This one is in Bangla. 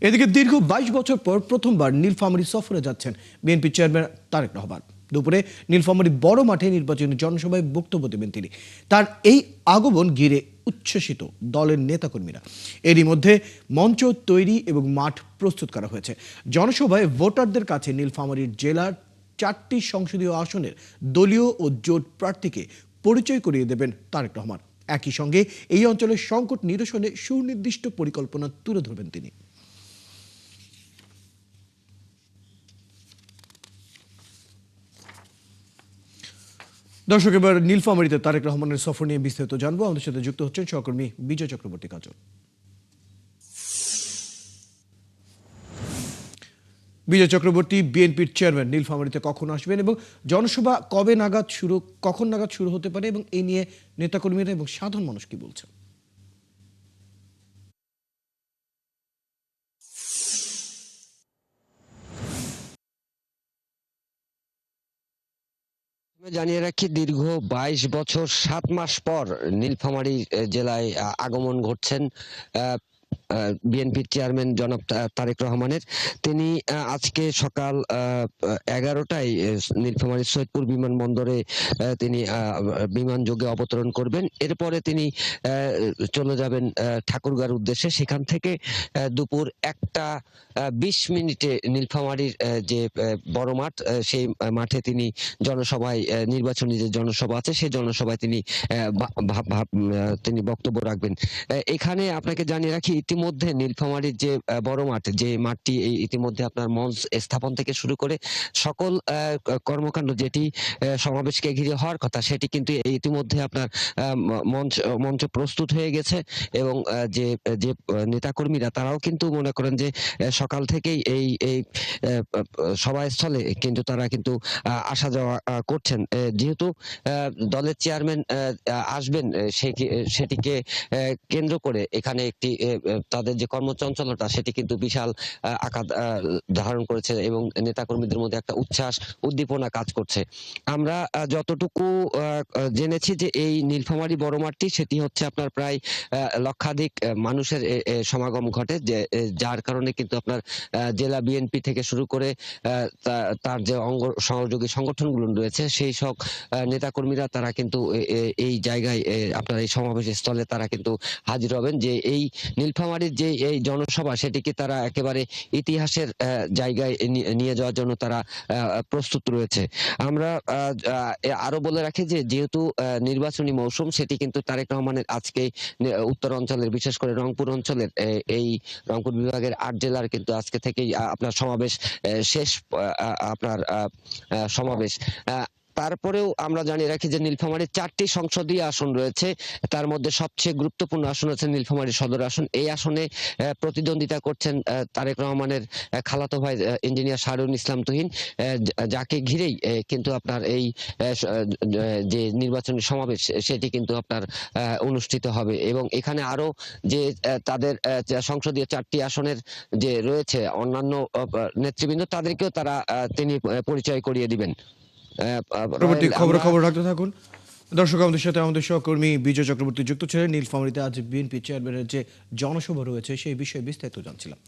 এদিকে দীর্ঘ ২২ বছর পর প্রথমবার নীলফামারী সফরে যাচ্ছেন বিএনপি চেয়ারম্যান তারেক রহমান। দুপুরে নীলফামারী বড় মাঠে নির্বাচনী জনসভায় বক্তব্য দেবেন তিনি। তার এই আগমন ঘিরে উচ্ছ্বসিত দলের নেতাকর্মীরা। এরই মধ্যে মঞ্চ তৈরি এবং মাঠ প্রস্তুত করা হয়েছে। জনসভায় ভোটারদের কাছে নীলফামারীর জেলার ৪টি সংসদীয় আসনের দলীয় ও জোট প্রার্থীকে পরিচয় করিয়ে দেবেন তারেক রহমান। একই সঙ্গে এই অঞ্চলের সংকট নিরসনে সুনির্দিষ্ট পরিকল্পনা তুলে ধরবেন তিনি। দর্শক, এবার নীলফামারীতে তারেক রহমানের সফর নিয়ে বিস্তারিত জানবো। আমাদের সাথে যুক্ত হচ্ছেন সহকর্মী বিজয় চক্রবর্তী কাজল। বিজয় চক্রবর্তী, বিএনপির চেয়ারম্যান নীলফামারীতে কখন আসবেন এবং জনসভা কখন নাগাদ শুরু হতে পারে, এবং এই নিয়ে নেতাকর্মীরা এবং সাধারণ মানুষ কি বলছেন? জানিয়ে রাখি, দীর্ঘ ২২ বছর ৭ মাস পর নীলফামারী জেলায় আগমন ঘটছেন বিএনপির চেয়ারম্যান জনাব তারেক রহমানের। তিনি আজকে সকাল ১১টায় নীলফামারী সৈয়দপুর বিমানবন্দরে তিনি বিমান যোগে অবতরণ করবেন। এরপরে তিনি চলে যাবেন ঠাকুরগাঁওর উদ্দেশ্যে। সেখান থেকে দুপুর ১টা ২০ মিনিটে নীলফামারীর যে বড় মাঠ, সেই মাঠে তিনি জনসভায়, নির্বাচনী যে জনসভা আছে সেই জনসভায় তিনি বক্তব্য রাখবেন। এখানে আপনাকে জানিয়ে রাখি, ইতিমধ্যে নীলফামারীর যে বড় মাঠ, যে মাঠটি ইতিমধ্যে আপনার মঞ্চ স্থাপন থেকে শুরু করে সকল কর্মকাণ্ড যেটি সমাবেশকে ঘিরে হওয়ার কথা, সেটি কিন্তু ইতিমধ্যে আপনার মঞ্চ প্রস্তুত হয়ে গেছে। এবং যে যে নেতাকর্মীরা তারাও কিন্তু মনে করেন যে সকাল থেকেই এই এই সভাস্থলে কিন্তু তারা কিন্তু আসা যাওয়া করছেন। যেহেতু দলের চেয়ারম্যান আসবেন, সেটিকে কেন্দ্র করে এখানে একটি তাদের যে কর্মচঞ্চলতা সেটি কিন্তু বিশাল আকার ধারণ করেছে এবং নেতাকর্মীদের মধ্যে একটা উচ্ছ্বাস, উদ্দীপনা কাজ করছে। আমরা যতটুকু জেনেছি যে এই নীলফামারী বড় মাঠটি, সেটি হচ্ছে আপনার প্রায় লক্ষাধিক মানুষের সমাগম ঘটে, যার কারণে কিন্তু আপনার জেলা বিএনপি থেকে শুরু করে তার যে অঙ্গ সহযোগী সংগঠনগুলো রয়েছে, সেই সব নেতাকর্মীরা তারা কিন্তু এই জায়গায় আপনার এই সমাবেশ স্থলে তারা কিন্তু হাজির হবেন। যে এই নীলফামারীর যে এই জনসভা, সেটিকে তারা একেবারে ইতিহাসের জায়গায় নিয়ে যাওয়ার জন্য তারা প্রস্তুত রয়েছে। আমরা আরো বলে রাখি যে যেহেতু নির্বাচনী মৌসুম, সেটি কিন্তু তারেক রহমানের আজকে উত্তর অঞ্চলের, বিশেষ করে রংপুর অঞ্চলের, এই রংপুর বিভাগের ৮ জেলার কিন্তু আজকে থেকেই আপনার সমাবেশ শেষ, আপনার সমাবেশ। তারপরেও আমরা জানিয়ে রাখি যে নীলফামারীর ৪টি সংসদীয় আসন রয়েছে। তার মধ্যে সবচেয়ে গুরুত্বপূর্ণ আসন হচ্ছে নীলফামারী সদর আসন। এই আসনে প্রতিদ্বন্দ্বিতা করছেন তারেক রহমানের খালাতো ভাই ইঞ্জিনিয়ার শাহরুল ইসলাম তুহিন, যাকে ঘিরেই কিন্তু আপনার এই যে নির্বাচনী সমাবেশ সেটি কিন্তু আপনার অনুষ্ঠিত হবে। এবং এখানে আরো যে তাদের সংসদীয় ৪টি আসনের যে রয়েছে অন্যান্য নেতৃবৃন্দ, তাদেরকেও তিনি পরিচয় করিয়ে দিবেন। পরবর্তী খবর রাখতে থাকুন। দর্শক, আমাদের সহকর্মী বিজয় চক্রবর্তী যুক্ত ছিলেন। নীলফামারীতে আজ বিএনপি চেয়ারম্যানের যে জনসভা রয়েছে সেই বিষয়ে বিস্তারিত জানছিলাম।